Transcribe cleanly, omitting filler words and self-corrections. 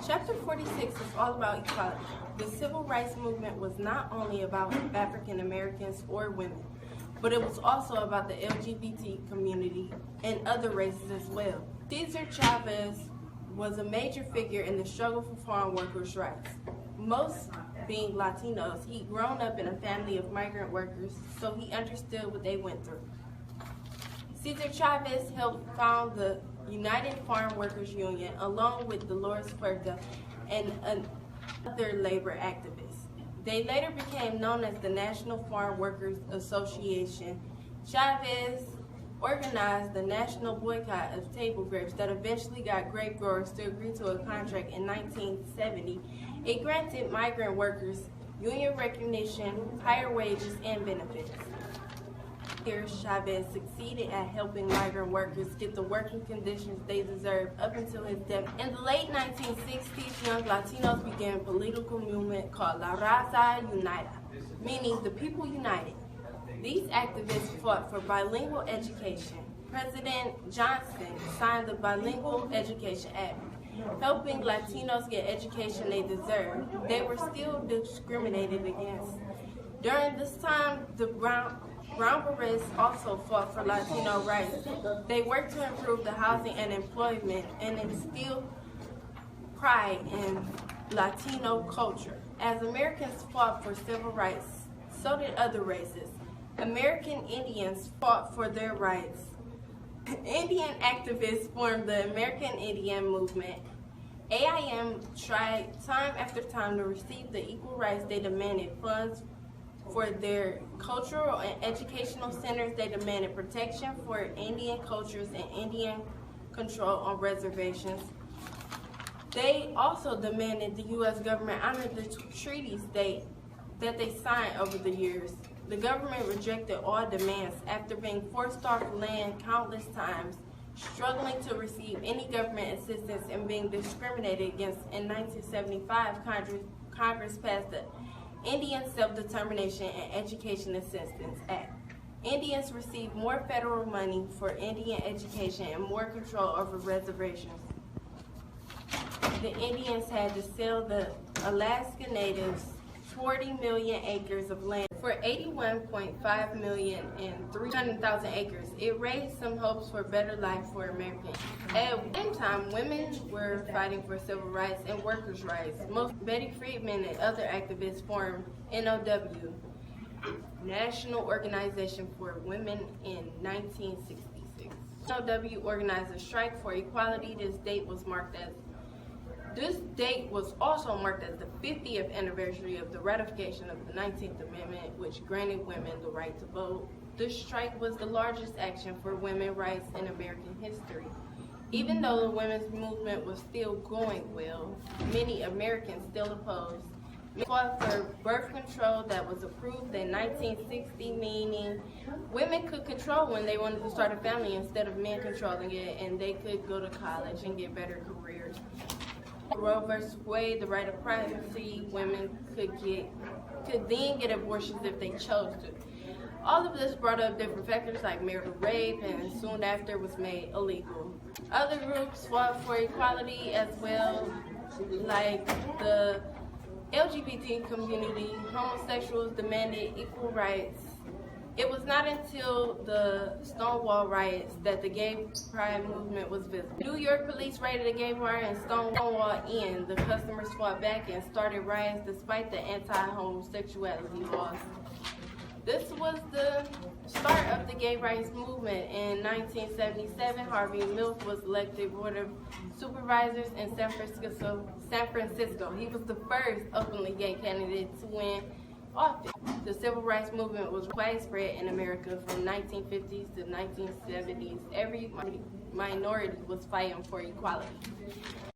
Chapter 46 is all about equality. The civil rights movement was not only about African Americans or women, but it was also about the LGBT community and other races as well. Cesar Chavez was a major figure in the struggle for farm workers' rights. Most being Latinos, he'd grown up in a family of migrant workers, so he understood what they went through. Cesar Chavez helped found the United Farm Workers Union along with Dolores Huerta and other labor activists. They later became known as the National Farm Workers Association. Chavez organized the national boycott of table grapes that eventually got grape growers to agree to a contract in 1970. It granted migrant workers union recognition, higher wages, and benefits. Here, Chavez succeeded at helping migrant workers get the working conditions they deserved up until his death. In the late 1960s, young Latinos began a political movement called La Raza Unida, meaning the people united. These activists fought for bilingual education. President Johnson signed the Bilingual Education Act, helping Latinos get education they deserved. They were still discriminated against. During this time, the Brown Berets also fought for Latino rights. They worked to improve the housing and employment and instill pride in Latino culture. As Americans fought for civil rights, so did other races. American Indians fought for their rights. Indian activists formed the American Indian Movement. AIM tried time after time to receive the equal rights they demanded, funds for their cultural and educational centers. They demanded protection for Indian cultures and Indian control on reservations. They also demanded the U.S. government honor the treaties that they signed over the years. The government rejected all demands after being forced off land countless times, struggling to receive any government assistance, and being discriminated against. In 1975, Congress passed the Indian Self-Determination and Education Assistance Act. Indians received more federal money for Indian education and more control over reservations. The Indians had to sell the Alaska Natives 40 million acres of land for $81.5 million and 300,000 acres. It raised some hopes for better life for Americans. At the same time, women were fighting for civil rights and workers' rights. Betty Friedman and other activists formed NOW, National Organization for Women, in 1966. NOW organized a strike for equality. This date was also marked as the 50th anniversary of the ratification of the 19th Amendment, which granted women the right to vote. This strike was the largest action for women's rights in American history. Even though the women's movement was still going well, many Americans still opposed. They fought for birth control that was approved in 1960, meaning women could control when they wanted to start a family instead of men controlling it, and they could go to college and get better careers. Roe versus Wade, the right of privacy, women could then get abortions if they chose to. All of this brought up different factors like marital rape, and soon after was made illegal. Other groups fought for equality as well, like the LGBT community. Homosexuals demanded equal rights. It was not until the Stonewall riots that the gay pride movement was visible. New York police raided a gay bar in Stonewall Inn. The customers fought back and started riots despite the anti-homosexuality laws. This was the start of the gay rights movement. In 1977, Harvey Milk was elected Board of Supervisors in San Francisco. He was the first openly gay candidate to win office. The civil rights movement was widespread in America from 1950s to 1970s. Every minority was fighting for equality.